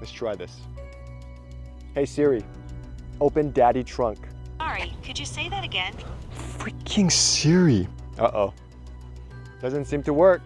Let's try this. Hey Siri, open daddy trunk. Sorry, could you say that again? Freaking Siri. Uh-oh. Doesn't seem to work.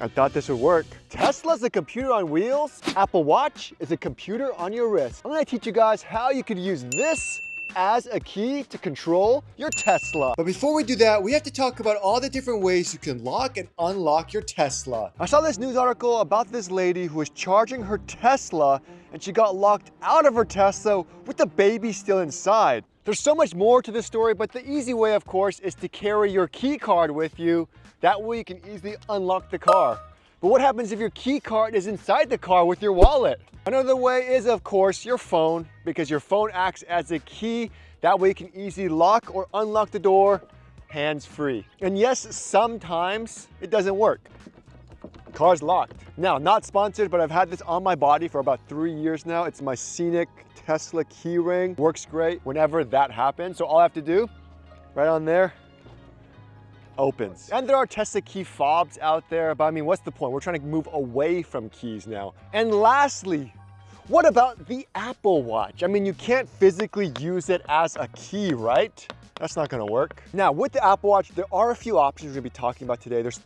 I thought this would work. Tesla's a computer on wheels. Apple Watch is a computer on your wrist. I'm gonna teach you guys how you could use this as a key to control your Tesla. But before we do that, we have to talk about all the different ways you can lock and unlock your Tesla. I saw this news article about this lady who was charging her Tesla and she got locked out of her Tesla with the baby still inside. There's so much more to this story, but the easy way, of course, is to carry your key card with you. That way you can easily unlock the car. But what happens if your key card is inside the car with your wallet? Another way is, of course, your phone, because your phone acts as a key. That way you can easily lock or unlock the door hands-free. And yes, sometimes it doesn't work. Car's locked. Now, not sponsored, but I've had this on my body for about 3 years now. It's my Scenic Tesla key ring. Works great whenever that happens. So all I have to do, right on there, opens. And there are Tesla key fobs out there, but I mean, what's the point? We're trying to move away from keys now. And lastly, what about the Apple Watch? I mean, you can't physically use it as a key, right? That's not gonna work. Now, with the Apple Watch, there are a few options we're gonna be talking about today. There's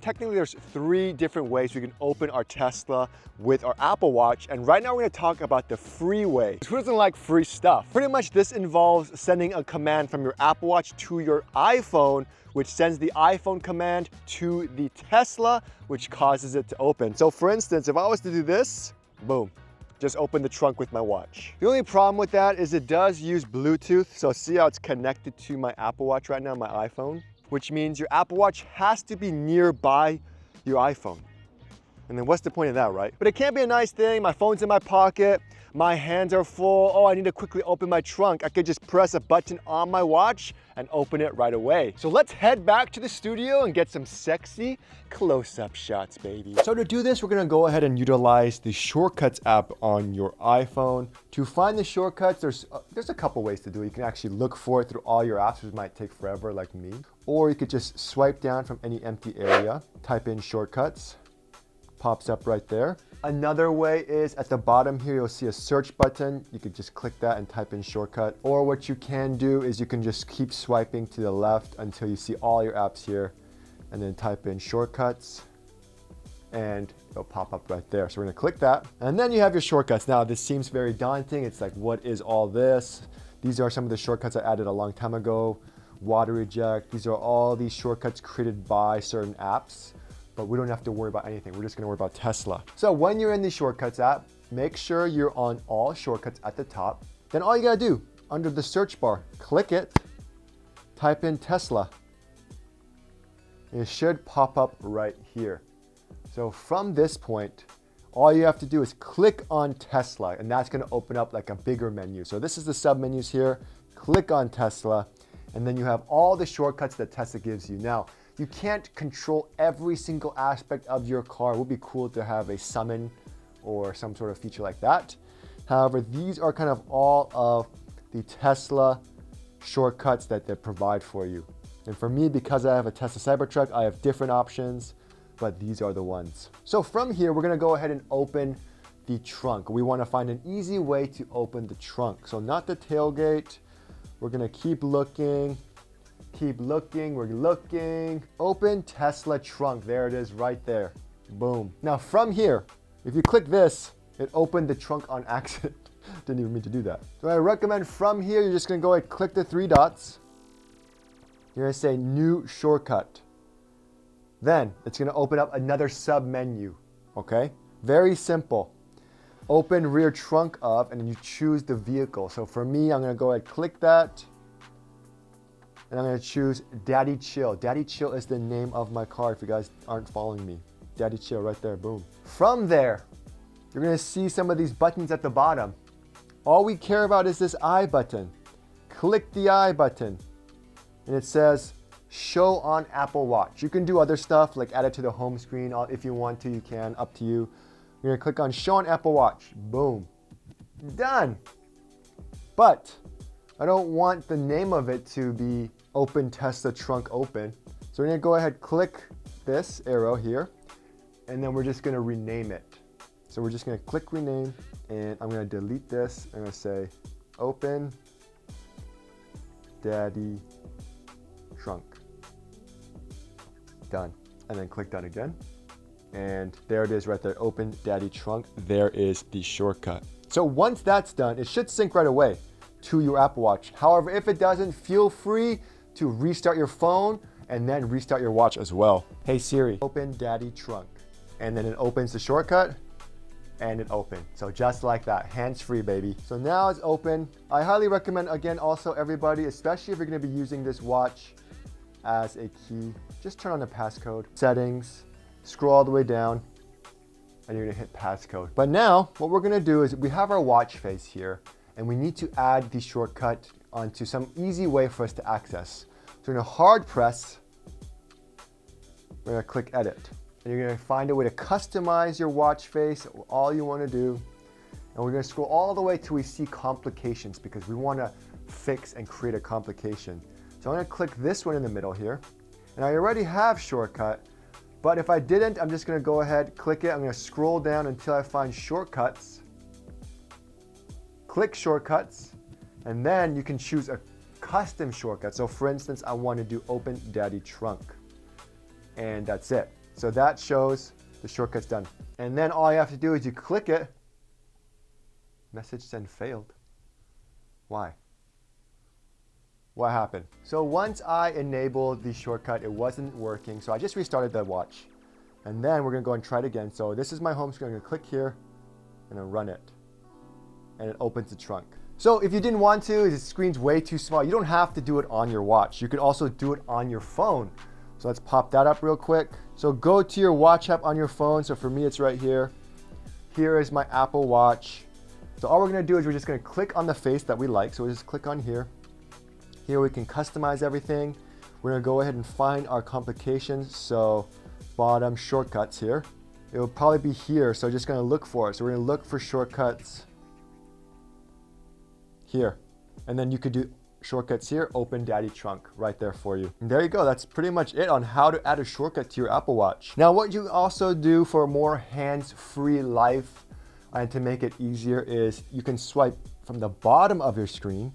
technically there's 3 different ways we can open our Tesla with our Apple Watch. And right now we're gonna talk about the free way. Who doesn't like free stuff? Pretty much this involves sending a command from your Apple Watch to your iPhone, which sends the iPhone command to the Tesla, which causes it to open. So for instance, if I was to do this, boom, just open the trunk with my watch. The only problem with that is it does use Bluetooth. So see how it's connected to my Apple Watch right now, my iPhone? Which means your Apple Watch has to be nearby your iPhone. And then what's the point of that, right? But it can't be a nice thing. My phone's in my pocket, my hands are full. Oh, I need to quickly open my trunk. I could just press a button on my watch and open it right away. So let's head back to the studio and get some sexy close-up shots, baby. So to do this, we're gonna go ahead and utilize the Shortcuts app on your iPhone. To find the shortcuts, there's a couple ways to do it. You can actually look for it through all your apps, which might take forever like me. Or you could just swipe down from any empty area, type in shortcuts, pops up right there. Another way is at the bottom here, you'll see a search button. You could just click that and type in shortcut. Or what you can do is you can just keep swiping to the left until you see all your apps here and then type in shortcuts and it'll pop up right there. So we're gonna click that and then you have your shortcuts. Now this seems very daunting. It's like, what is all this? These are some of the shortcuts I added a long time ago. Water eject. These are all these shortcuts created by certain apps, but we don't have to worry about anything. We're just gonna worry about Tesla. So when you're in the Shortcuts app, make sure you're on all shortcuts at the top. Then all you gotta do, under the search bar, click it, type in Tesla. And it should pop up right here. So from this point, all you have to do is click on Tesla, and that's gonna open up like a bigger menu. So this is the sub menus here. Click on Tesla, and then you have all the shortcuts that Tesla gives you. Now, you can't control every single aspect of your car. It would be cool to have a summon or some sort of feature like that. However, these are kind of all of the Tesla shortcuts that they provide for you. And for me, because I have a Tesla Cybertruck, I have different options, but these are the ones. So from here, we're gonna go ahead and open the trunk. We wanna find an easy way to open the trunk. So not the tailgate. We're gonna keep looking, we're looking. Open Tesla trunk, there it is right there. Boom. Now from here, if you click this, it opened the trunk on accident. Didn't even mean to do that. So I recommend from here, you're just gonna go ahead and click the 3 dots. You're gonna say new shortcut. Then it's gonna open up another sub menu, okay? Very simple. Open rear trunk up and then you choose the vehicle. So for me, I'm gonna go ahead and click that. And I'm gonna choose Daddy Chill. Daddy Chill is the name of my car if you guys aren't following me. Daddy Chill right there, boom. From there, you're gonna see some of these buttons at the bottom. All we care about is this I button. Click the I button and it says show on Apple Watch. You can do other stuff like add it to the home screen. If you want to, you can, up to you. You're gonna click on show on Apple Watch, boom, done. But I don't want the name of it to be open Tesla trunk open. So we're gonna go ahead, click this arrow here, and then we're just gonna rename it. So we're just gonna click rename, and I'm gonna delete this. I'm gonna say open daddy trunk. Done. And then click done again. And there it is right there, open daddy trunk. There is the shortcut. So once that's done, it should sync right away to your Apple Watch. However, if it doesn't, feel free to restart your phone and then restart your watch as well. Hey Siri, open daddy trunk. And then it opens the shortcut and it opened. So just like that, hands-free, baby. So now it's open. I highly recommend, again, also everybody, especially if you're gonna be using this watch as a key, just turn on the passcode, settings, scroll all the way down, and you're gonna hit passcode. But now, what we're gonna do is we have our watch face here, and we need to add the shortcut onto some easy way for us to access. So we're gonna hard press, we're gonna click edit. And you're gonna find a way to customize your watch face, all you wanna do. And we're gonna scroll all the way till we see complications because we wanna fix and create a complication. So I'm gonna click this one in the middle here. And I already have shortcut, but if I didn't, I'm just gonna go ahead, click it. I'm gonna scroll down until I find shortcuts. Click shortcuts, and then you can choose a custom shortcut. So for instance, I wanna do open daddy trunk, and that's it. So that shows the shortcut's done. And then all you have to do is you click it, message send failed. Why? What happened? So once I enabled the shortcut, it wasn't working. So I just restarted the watch. And then we're gonna go and try it again. So this is my home screen. I'm gonna click here and then run it. And it opens the trunk. So if you didn't want to, the screen's way too small. You don't have to do it on your watch. You can also do it on your phone. So let's pop that up real quick. So go to your watch app on your phone. So for me, it's right here. Here is my Apple Watch. So all we're gonna do is we're just gonna click on the face that we like. So we'll just click on here. Here we can customize everything. We're gonna go ahead and find our complications. So bottom shortcuts here. It will probably be here. So just gonna look for it. So we're gonna look for shortcuts here. And then you could do shortcuts here, open daddy trunk right there for you. And there you go. That's pretty much it on how to add a shortcut to your Apple Watch. Now, what you also do for a more hands-free life and to make it easier is you can swipe from the bottom of your screen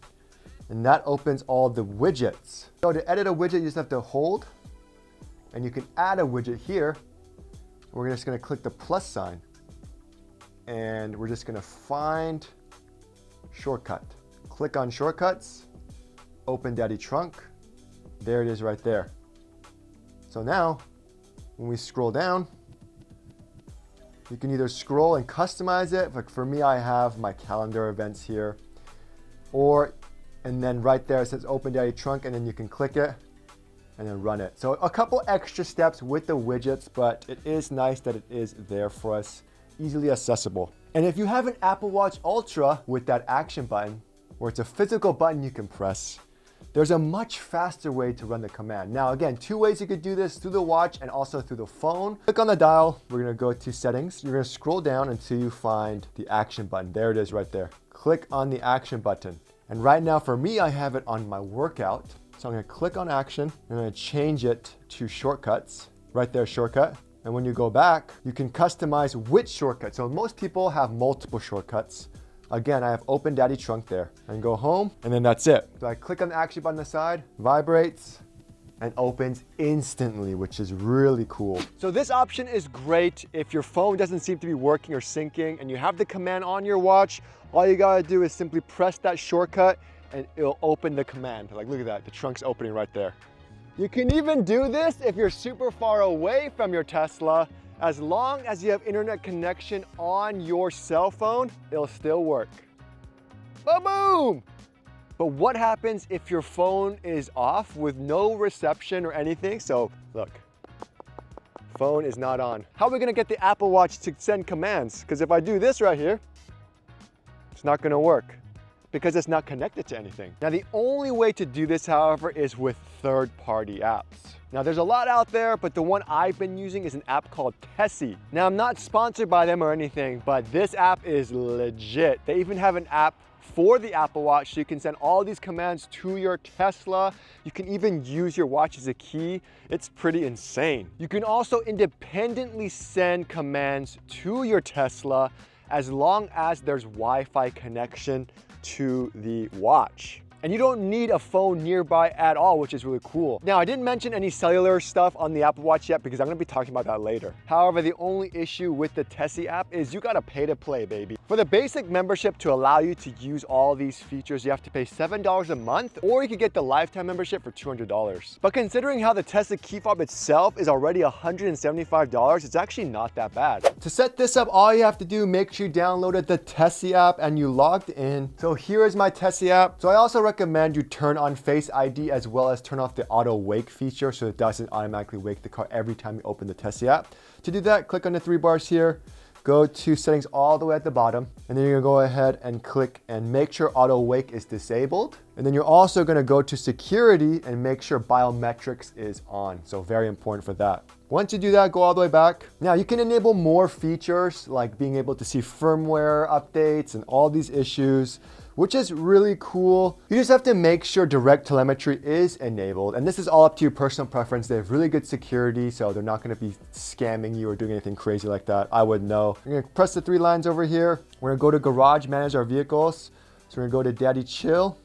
and that opens all the widgets. So to edit a widget, you just have to hold and you can add a widget here. We're just gonna click the plus sign and we're just gonna find shortcut. Click on shortcuts, open daddy trunk. There it is right there. So now when we scroll down, you can either scroll and customize it. Like for me, I have my calendar events here, and then right there it says open daddy trunk and then you can click it and then run it. So a couple extra steps with the widgets, but it is nice that it is there for us, easily accessible. And if you have an Apple Watch Ultra with that action button, where it's a physical button you can press, there's a much faster way to run the command. Now again, two ways you could do this, through the watch and also through the phone. Click on the dial, we're gonna go to settings. You're gonna scroll down until you find the action button. There it is right there. Click on the action button. And right now for me, I have it on my workout. So I'm gonna click on action, I'm gonna change it to shortcuts. Right there, shortcut. And when you go back, you can customize which shortcut. So most people have multiple shortcuts. Again, I have open daddy trunk there. And go home, and then that's it. So I click on the action button on the side, vibrates, and opens instantly, which is really cool. So this option is great if your phone doesn't seem to be working or syncing and you have the command on your watch. All you gotta do is simply press that shortcut and it'll open the command. Like, look at that, the trunk's opening right there. You can even do this if you're super far away from your Tesla. As long as you have internet connection on your cell phone, it'll still work. Ba-boom! But what happens if your phone is off with no reception or anything? So look, phone is not on. How are we gonna get the Apple Watch to send commands? Because if I do this right here, it's not gonna work. because it's not connected to anything. Now, the only way to do this, however, is with third-party apps. Now, there's a lot out there, but the one I've been using is an app called Tessie. Now, I'm not sponsored by them or anything, but this app is legit. They even have an app for the Apple Watch, so you can send all these commands to your Tesla. You can even use your watch as a key. It's pretty insane. You can also independently send commands to your Tesla as long as there's Wi-Fi connection to the watch. And you don't need a phone nearby at all, which is really cool. Now, I didn't mention any cellular stuff on the Apple Watch yet because I'm gonna be talking about that later. However, the only issue with the Tessie app is you gotta pay to play, baby. For the basic membership to allow you to use all these features, you have to pay $7 a month, or you could get the lifetime membership for $200. But considering how the Tesla key fob itself is already $175, it's actually not that bad. To set this up, all you have to do, make sure you downloaded the Tessie app and you logged in. So here is my Tessie app. So I also recommend you turn on Face ID as well as turn off the auto wake feature so it doesn't automatically wake the car every time you open the Tessie app. To do that, click on the three bars here, go to settings all the way at the bottom, and then you're gonna go ahead and click and make sure auto wake is disabled. And then you're also gonna go to security and make sure biometrics is on. So very important for that. Once you do that, go all the way back. Now you can enable more features like being able to see firmware updates and all these issues, which is really cool. You just have to make sure direct telemetry is enabled. And this is all up to your personal preference. They have really good security, so they're not gonna be scamming you or doing anything crazy like that. I would know. We're gonna press the three lines over here. We're gonna go to Garage, manage our vehicles. So we're gonna go to Daddy Chill,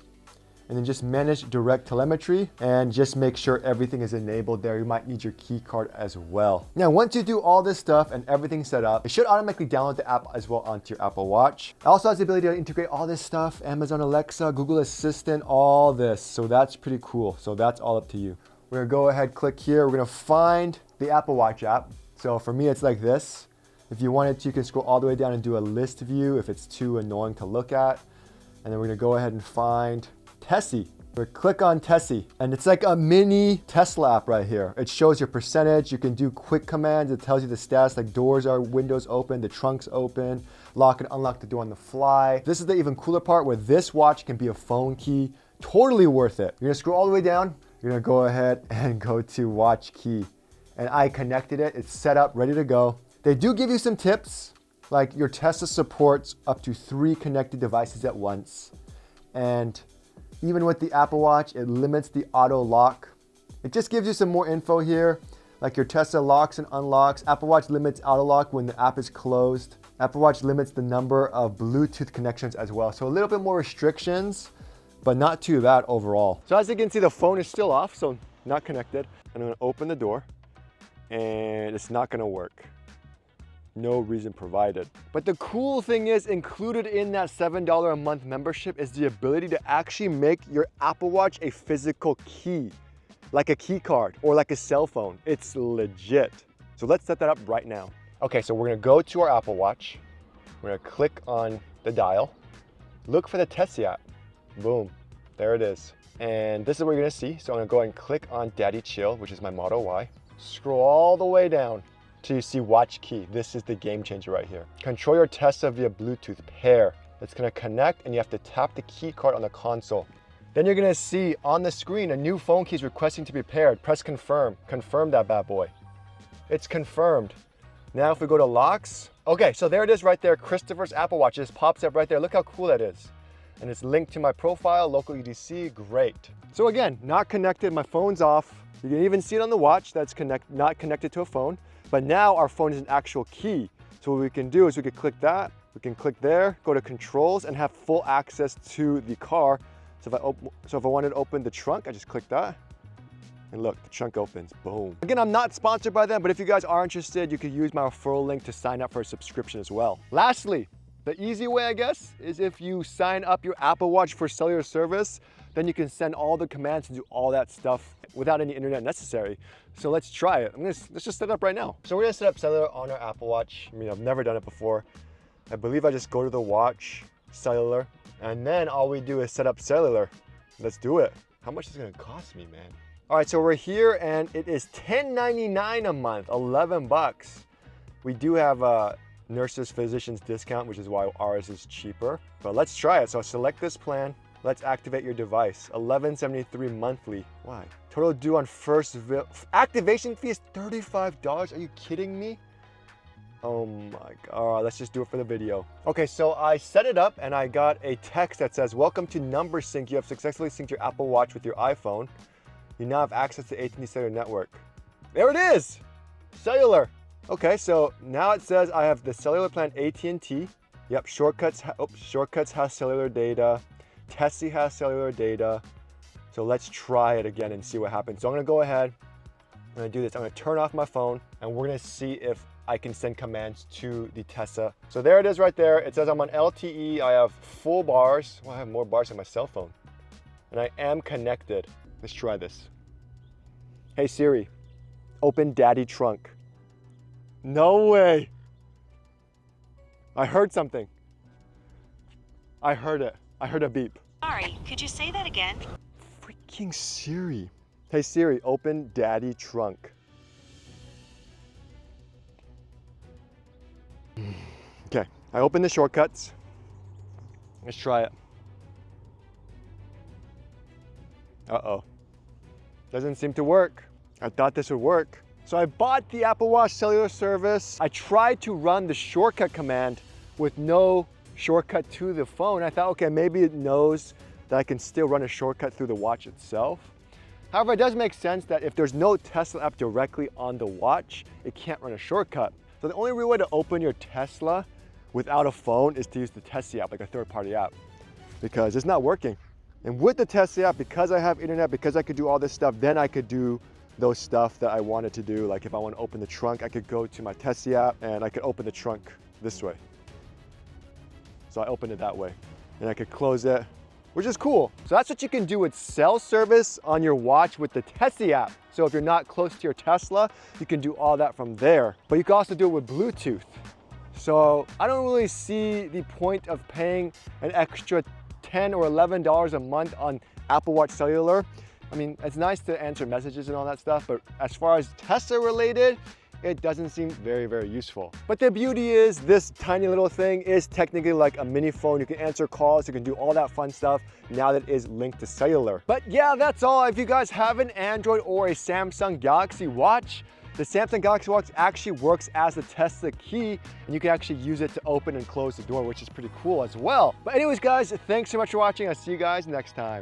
and then just manage direct telemetry and just make sure everything is enabled there. You might need your key card as well. Now, once you do all this stuff and everything's set up, it should automatically download the app as well onto your Apple Watch. It also has the ability to integrate all this stuff, Amazon Alexa, Google Assistant, all this. So that's pretty cool. So that's all up to you. We're gonna go ahead, click here. We're gonna find the Apple Watch app. So for me, it's like this. If you wanted to, you can scroll all the way down and do a list view if it's too annoying to look at. And then we're gonna go ahead and find Tessie. We're gonna click on Tessie, and it's like a mini Tesla app right here. It shows your percentage. You can do quick commands. It tells you the stats, like doors are windows open, the trunk's open, lock and unlock the door on the fly. This is the even cooler part where this watch can be a phone key. Totally worth it. You're gonna scroll all the way down. You're gonna go ahead and go to watch key. And I connected it. It's set up, ready to go. They do give you some tips, like your Tesla supports up to 3 connected devices at once. And even with the Apple Watch, it limits the auto lock. It just gives you some more info here, like your Tesla locks and unlocks. Apple Watch limits auto lock when the app is closed. Apple Watch limits the number of Bluetooth connections as well. So a little bit more restrictions, but not too bad overall. So as you can see, the phone is still off, so not connected. I'm gonna open the door and it's not gonna work. No reason provided. But the cool thing is, included in that $7 a month membership is the ability to actually make your Apple Watch a physical key, like a key card or like a cell phone. It's legit. So let's set that up right now. Okay, so we're gonna go to our Apple Watch. We're gonna click on the dial, look for the Tessie app. Boom, there it is. And this is what you're gonna see. So I'm gonna go ahead and click on Daddy Chill, which is my Model Y. Scroll all the way down till you see watch key. This is the game changer right here. Control your Tesla via Bluetooth pair. It's gonna connect and you have to tap the key card on the console. Then you're gonna see on the screen a new phone key is requesting to be paired. Press confirm. Confirm that bad boy. It's confirmed. Now if we go to locks, okay, so there it is right there. Christopher's Apple Watch. It just pops up right there. Look how cool that is. And it's linked to my profile, local EDC, great. So again, not connected, my phone's off. You can even see it on the watch that's not connected to a phone. But now our phone is an actual key. So what we can do is we can click that, we can click there, go to controls and have full access to the car. So if I wanted to open the trunk, I just click that. And look, the trunk opens, boom. Again, I'm not sponsored by them, but if you guys are interested, you could use my referral link to sign up for a subscription as well. Lastly, the easy way, I guess, is if you sign up your Apple Watch for cellular service, then you can send all the commands and do all that stuff without any internet necessary. So let's try it. Let's just set it up right now. So we're gonna set up cellular on our Apple Watch. I mean, I've never done it before. I believe I just go to the watch, cellular, and then all we do is set up cellular. Let's do it. How much is it gonna cost me, man? All right, so we're here and it is $10.99 a month, 11 bucks. We do have nurses, physicians discount, which is why ours is cheaper. But let's try it. So select this plan. Let's activate your device. $11.73 monthly. Why? Total due on first activation fee is $35. Are you kidding me? Oh my God. All right, let's just do it for the video. Okay, so I set it up and I got a text that says, welcome to Number Sync. You have successfully synced your Apple Watch with your iPhone. You now have access to AT&T Cellular Network. There it is, cellular. Okay, so now it says I have the cellular plan AT&T. Yep, Shortcuts has cellular data. Tessie has cellular data. So let's try it again and see what happens. So I'm gonna go ahead, I'm gonna do this. I'm gonna turn off my phone and we're gonna see if I can send commands to the Tessa. So there it is right there. It says I'm on LTE. I have full bars. Well, I have more bars on my cell phone. And I am connected. Let's try this. Hey Siri, open Daddy Trunk. No way. I heard something. I heard it. I heard a beep. Sorry, could you say that again? Freaking Siri. Hey Siri, open Daddy Trunk. Okay, I opened the shortcuts. Let's try it. Uh-oh. Doesn't seem to work. I thought this would work. So I bought the Apple Watch cellular service. I tried to run the shortcut command with no shortcut to the phone. I thought, okay, maybe it knows that I can still run a shortcut through the watch itself. However, it does make sense that if there's no Tesla app directly on the watch, it can't run a shortcut. So the only real way to open your Tesla without a phone is to use the Tessie app, like a third-party app, because it's not working. And with the Tessie app, because I have internet, because I could do all this stuff, then I could do those stuff that I wanted to do. Like if I want to open the trunk, I could go to my Tessie app and I could open the trunk this way. So I opened it that way and I could close it, which is cool. So that's what you can do with cell service on your watch with the Tessie app. So if you're not close to your Tesla, you can do all that from there. But you can also do it with Bluetooth. So I don't really see the point of paying an extra $10 or $11 a month on Apple Watch Cellular. I mean, it's nice to answer messages and all that stuff, but as far as Tesla related, it doesn't seem very, very useful. But the beauty is this tiny little thing is technically like a mini phone. You can answer calls, you can do all that fun stuff now that it is linked to cellular. But yeah, that's all. If you guys have an Android or a Samsung Galaxy Watch, the Samsung Galaxy Watch actually works as the Tesla key, and you can actually use it to open and close the door, which is pretty cool as well. But anyways, guys, thanks so much for watching. I'll see you guys next time.